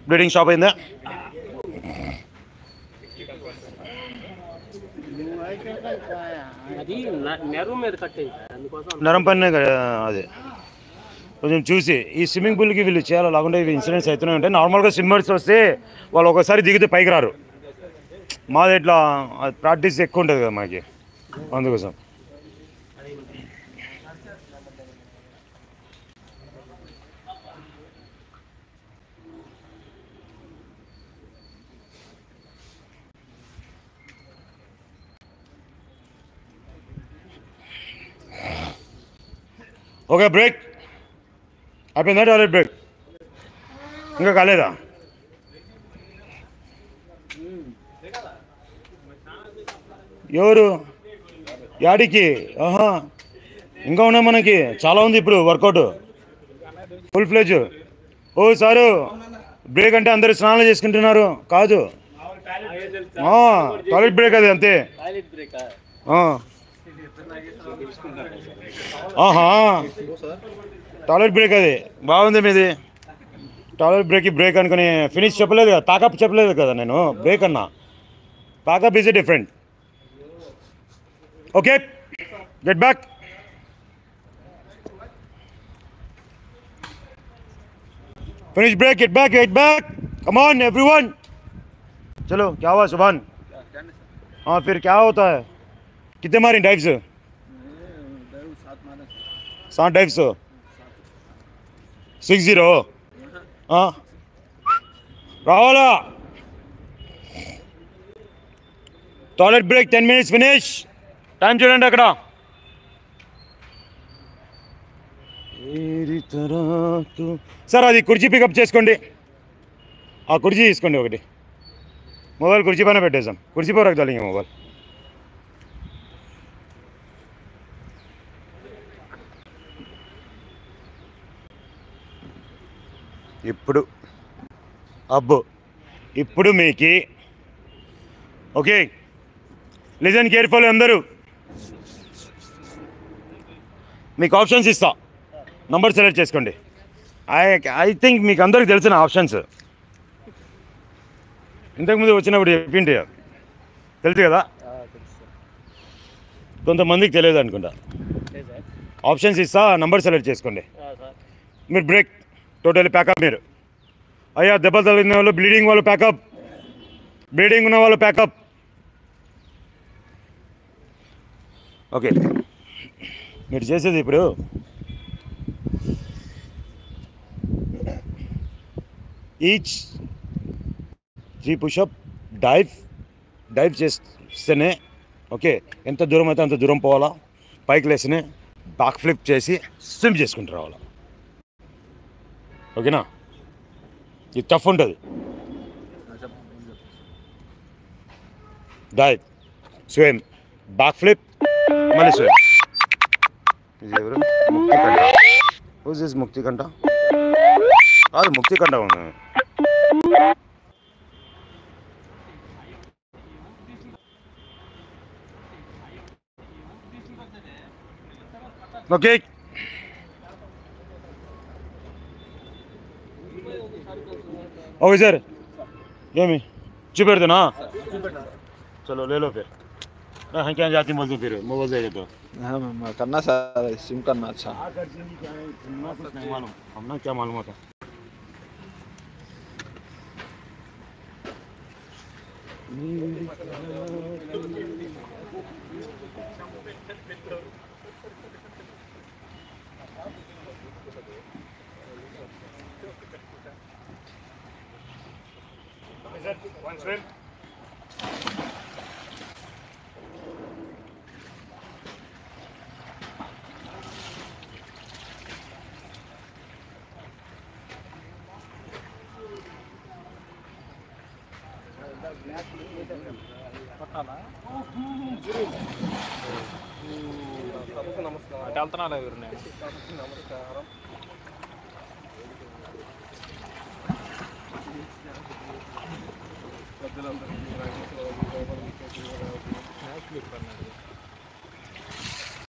Bleeding stop అయిందా? నరం పైన అదే కొంచెం చూసి ఈ స్విమ్మింగ్ పూల్కి వీళ్ళు చేయాలి, లేకుంటే ఇవి ఇన్సిడెంట్స్ అవుతూనే ఉంటాయి. నార్మల్గా స్విమ్మర్స్ వస్తే వాళ్ళు ఒకసారి దిగితే పైకి రారు. మాది ఇట్లా ప్రాక్టీస్ ఎక్కువ ఉంటుంది కదా మాకి, అందుకోసం. ఓకే, బ్రేక్ అయిపోయిందా? టాయిలెట్ బ్రేక్ ఇంకా కాలేదా? ఎవరు యాడికి? ఆహా, ఇంకా ఉన్నాయి మనకి, చాలా ఉంది ఇప్పుడు వర్కౌట్ ఫుల్ ఫ్లెజ్. ఓ సారు, బ్రేక్ అంటే అందరు స్నానాలు చేసుకుంటున్నారు కాదు, టాయిలెట్ బ్రేక్ అది అంతే. ఆహా, టాయిలెట్ బ్రేక్ అది బాగుంది మీది. టాయిలెట్ బ్రేక్ అనుకుని ఫినిష్ చెప్పలేదు కదా, ప్యాకప్ చెప్పలేదు కదా నేను, బ్రేక్ అన్నా. Packup is different. Okay, get back. Finish break, get back, come on everyone. चलो, क्या हुआ सुभान? हाँ, फिर क्या होता है? कितने मारे डाइव्स? 7 डाइव्स 60. हाँ, Rahul toilet break 10 minutes finish. Time చూడండి అక్కడ. సార్ అది కుర్చీ పికప్ చేసుకోండి, ఆ కుర్చీ తీసుకోండి ఒకటి. మొబైల్ కుర్చీ పైన పెట్టేసాం, కుర్చీ పై రఖాలి మొబైల్. ఇప్పుడు అబ్బు ఇప్పుడు మీకు ఓకే, లిజన్ కేర్ఫుల్ అందరూ. మీకు ఆప్షన్స్ ఇస్తా, నంబర్ సెలెక్ట్ చేసుకోండి. ఐ థింక్ మీకు అందరికి తెలిసిన ఆప్షన్స్ ఇంతకుముందు వచ్చినప్పుడు చెప్పింటే తెలుసు కదా, కొంతమందికి తెలియదు అనుకుంటా. ఆప్షన్స్ ఇస్తా, నంబర్ సెలెక్ట్ చేసుకోండి. మీరు బ్రేక్ టోటల్ ప్యాకప్. మీరు అయ్యా దెబ్బలు తగిలిన వాళ్ళు, బ్లీడింగ్ వాళ్ళు ప్యాకప్, బ్లీడింగ్ ఉన్న వాళ్ళు ప్యాకప్. ఓకే, మీరు చేసేది ఇప్పుడు ఈచ్ 3 పుషప్ డైవ్ చేస్తేనే ఓకే, ఎంత దూరం అయితే అంత దూరం పోవాలా. పైకి లేస్తేనే బ్యాక్ ఫ్లిప్ చేసి స్విమ్ చేసుకుంటూ రావాలా. ఓకేనా? ఇది టఫ్ ఉంటుంది. డైవ్, స్విమ్, బ్యాక్ ఫ్లిప్, మళ్ళీ స్విమ్. ఇది ఎవరు? ముక్తి కంట. హూజ్ ఇస్ ముక్తి కంట? కాదు, ముక్తి కంట ఉంది. ఓకే, ఓకే సార్, ఏమి చూపెడతానా? चलो ले लो फिर. हाँ, क्या जाती बोलते फिर मोबाइल देगा तो हाँ करना सर, सिम करना. अच्छा, कुछ नहीं मालूम, हमने क्या मालूम होता. One swim. నమస్కారం. పెద్దలందరికీ